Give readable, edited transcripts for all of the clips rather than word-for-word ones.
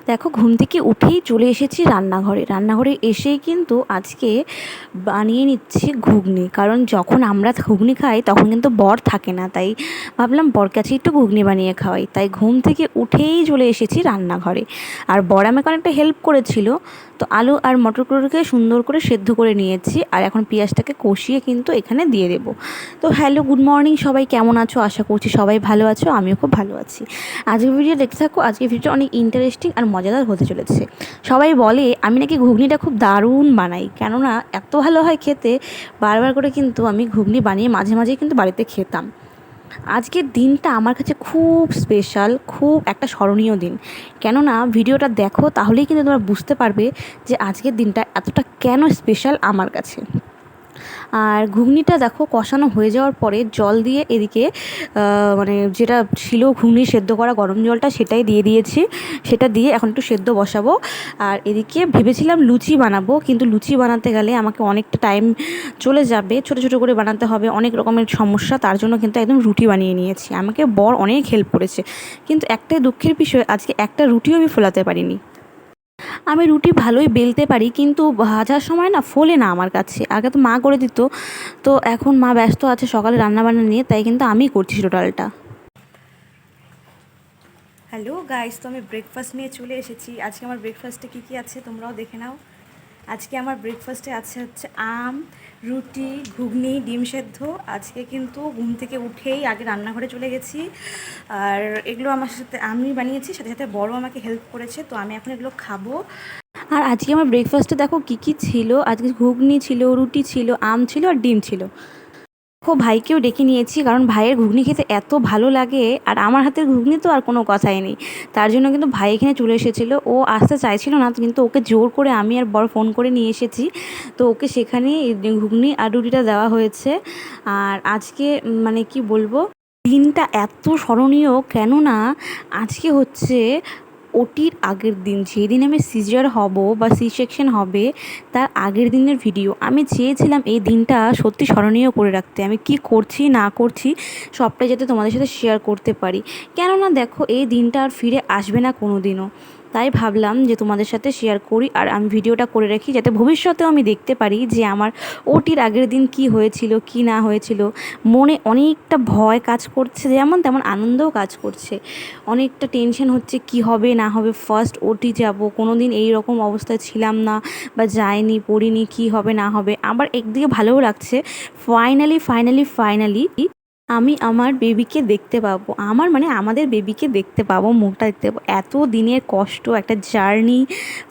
দেখো ঘুম থেকে উঠেই চলে এসেছি রান্নাঘরে এসেই কিন্তু আজকে বানিয়ে নিচ্ছি ঘুগনি। কারণ যখন আমরা ঘুগনি খাই তখন কিন্তু বর থাকে না, তাই ভাবলাম বর কাছে একটু ঘুগনি বানিয়ে খাওয়াই। তাই ঘুম থেকে উঠেই চলে এসেছি রান্নাঘরে। আর বর আমাকে অনেকটা হেল্প করেছিল। তো আলু আর মটরগুলোকে সুন্দর করে সেদ্ধ করে নিয়েছি, আর এখন পেঁয়াজটাকে কষিয়ে কিন্তু এখানে দিয়ে দেবো। তো হ্যালো, গুড মর্নিং সবাই, কেমন আছো? আশা করছি সবাই ভালো আছো, আমিও খুব ভালো আছি। আজকের ভিডিও দেখতে থাকো। আজকের ভিডিওটা অনেক ইন্টারেস্টিং আর মজাদার হতে চলেছে। সবাই বলে আমি নাকি ঘুগনিটা খুব দারুণ বানাই, কেননা এত ভালো হয় খেতে। বারবার করে কিন্তু আমি ঘুগনি বানিয়ে মাঝে মাঝে কিন্তু বাড়িতে খেতাম। আজকের দিনটা আমার কাছে খুব স্পেশাল, খুব একটা স্মরণীয় দিন। কেননা ভিডিওটা দেখো, তাহলেই কিন্তু তোমরা বুঝতে পারবে যে আজকের দিনটা এতটা কেন স্পেশাল আমার কাছে। আর ঘুগনিটা দেখো কষানো হয়ে যাওয়ার পরে জল দিয়ে এদিকে মানে যেটা ছিল ঘুগনি সেদ্ধ করা গরম জলটা সেটাই দিয়ে দিয়েছি। সেটা দিয়ে এখন একটু সেদ্ধ বসাবো। আর এদিকে ভেবেছিলাম লুচি বানাবো, কিন্তু লুচি বানাতে গেলে আমাকে অনেকটা টাইম চলে যাবে, ছোটো ছোটো করে বানাতে হবে, অনেক রকমের সমস্যা। তার জন্য কিন্তু একদম রুটি বানিয়ে নিয়েছি। আমাকে বর অনেক হেল্প করেছে, কিন্তু একটাই দুঃখের বিষয়, আজকে একটা রুটিও আমি ফোলাতে পারিনি। আমি রুটি ভালোই বেলতে পারি, কিন্তু ভাজার সময় না ফোলে না আমার কাছে। আগে তো মা করে দিত, তো এখন মা ব্যস্ত আছে সকালে রান্নাবান্না নিয়ে, তাই কিন্তু আমিই করছি টোটালটা। হ্যালো গাইস, তো আমি ব্রেকফাস্ট নিয়ে চলে এসেছি। আজকে আমার ব্রেকফাস্টে কী কী আছে তোমরাও দেখে নাও। আজকে আমার ব্রেকফাস্টে আছে হচ্ছে আম, রুটি, ঘুগনি, ডিম সেদ্ধ। আজকে কিন্তু ঘুম থেকে উঠেই আগে রান্নাঘরে চলে গেছি, আর এগুলো আমার সাথে আমি বানিয়েছি, সাথে সাথে বড় আমাকে হেল্প করেছে। তো আমি এখন এগুলো খাবো। আর আজকে আমার ব্রেকফাস্টে দেখো কী কী ছিল। আজকে ঘুগনি ছিল, রুটি ছিল, আম ছিল, আর ডিম ছিল। ভাইকেও ডেকে নিয়েছি, কারণ ভাইয়ের ঘুগনি খেতে এত ভালো লাগে, আর আমার হাতের ঘুগনি তো আর কোনো কথাই নেই। তার জন্য কিন্তু ভাই এখানে চলে এসেছিলো। ও আসতে চাইছিল না, কিন্তু ওকে জোর করে আমি আর বর ফোন করে নিয়ে এসেছি। তো ওকে সেখানে ঘুগনি আর রুটিটা দেওয়া হয়েছে। আর আজকে মানে কি বলবো, দিনটা এত স্মরণীয় কেননা আজকে হচ্ছে ওটির আগের দিন, যেদিন আমি সিজার হব বা সি সেকশন হবে তার আগের দিনের ভিডিও। আমি চেয়েছিলাম এই দিনটা সত্যি স্মরণীয় করে রাখতে, আমি কি করছি না করছি সবটাই যাতে তোমাদের সাথে শেয়ার করতে পারি। কেননা দেখো এই দিনটা আর ফিরে আসবে না কোনো দিনও। তাই ভাবলাম যে তোমাদের সাথে শেয়ার করি, আর আমি ভিডিওটা করে রাখি যাতে ভবিষ্যতেও আমি দেখতে পারি যে আমার ওটির আগের দিন কি হয়েছিল কি না হয়েছিল। মনে অনেকটা ভয় কাজ করছে, যেমন তেমন আনন্দও কাজ করছে। অনেকটা টেনশন হচ্ছে কি হবে না হবে, ফার্স্ট ওটি যাব, কোনো দিন এই রকম অবস্থায় ছিলাম না বা যাইনি, পড়িনি, কি হবে না হবে। আবার একদিকে ভালোও লাগছে, ফাইনালি ফাইনালি ফাইনালি আমি আমার বেবিকে দেখতে পাবো। আমার মানে আমাদের বেবিকে দেখতে পাবো, মুখটা দেখতে পাবো। এত দিনের কষ্ট, একটা জার্নি,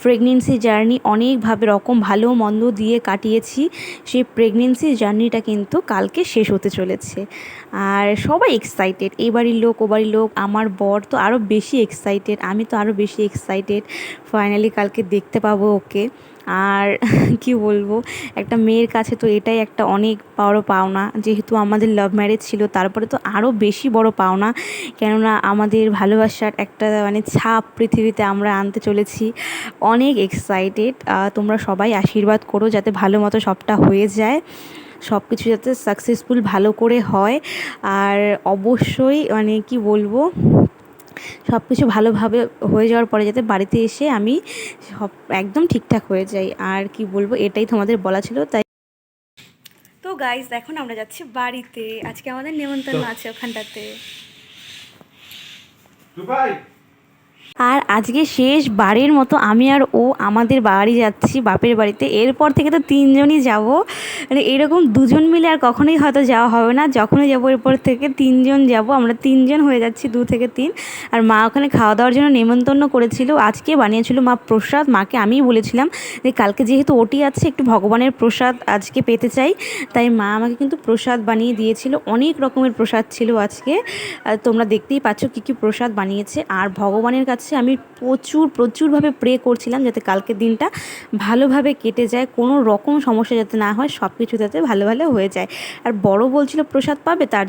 প্রেগনেন্সি জার্নি, অনেকভাবে রকম ভালো মন্দ দিয়ে কাটিয়েছি। সেই প্রেগনেন্সি জার্নিটা কিন্তু কালকে শেষ হতে চলেছে। আর সবাই এক্সাইটেড, এই বাড়ির লোক ও বাড়ির লোক, আমার বর তো আরও বেশি এক্সাইটেড, আমি তো আরও বেশি এক্সাইটেড। ফাইনালি কালকে দেখতে পাবো ওকে। আর কি বলবো, একটা মেয়ের কাছে তো এটাই একটা অনেক বড় পাওনা। যেহেতু আমাদের লাভ ম্যারেজ ছিল, তারপরে তো আরও বেশি বড় পাওনা, কেননা আমাদের ভালোবাসার একটা মানে ছাপ পৃথিবীতে আমরা আনতে চলেছি। অনেক এক্সাইটেড। তোমরা সবাই আশীর্বাদ করো যাতে ভালো মতো সবটা হয়ে যায়, সব কিছু যাতে সাকসেসফুল ভালো করে হয়। আর অবশ্যই মানে কি বলবো, সব কিছু ভালোভাবে হয়ে যাওয়ার পরে যাতে বাড়িতে এসে আমি সব একদম ঠিকঠাক হয়ে যাই। আর কি বলবো, এটাই তোমাদের বলা ছিল। তাই তো গাইস, এখন আমরা যাচ্ছি বাড়িতে। আজকে আমাদের নেমন্তন্ন আছে ওখানটাতে। আর আজকে শেষ বাড়ির মতো আমি আর ও আমাদের বাড়ি যাচ্ছি, বাপের বাড়িতে। এরপর থেকে তো তিনজনই যাব, মানে এরকম দুজন মিলে আর কখনোই হয়তো যাওয়া হবে না। যখনই যাবো এরপর থেকে তিনজন যাব, আমরা তিনজন হয়ে যাচ্ছি, 2 থেকে 3। আর মা ওখানে খাওয়া দাওয়ার জন্য নেমন্তন্ন করেছিল। আজকে বানিয়েছিল মা প্রসাদ। মাকে আমিই বলেছিলাম যে কালকে যেহেতু ওটি আছে, একটু ভগবানের প্রসাদ আজকে পেতে চাই। তাই মা আমাকে কিন্তু প্রসাদ বানিয়ে দিয়েছিল, অনেক রকমের প্রসাদ ছিল আজকে। তোমরা দেখতেই পাচ্ছ কী কী প্রসাদ বানিয়েছে। আর ভগবানের কাছে আমি প্রচুরভাবে প্রে করছিলাম যাতে কালকের দিনটা ভালোভাবে কেটে যায়, কোনো রকম সমস্যা যাতে না হয়, সব কিছু যাতে ভালো হয়ে যায়। আর বড় বলছিল প্রসাদ পাবে, তার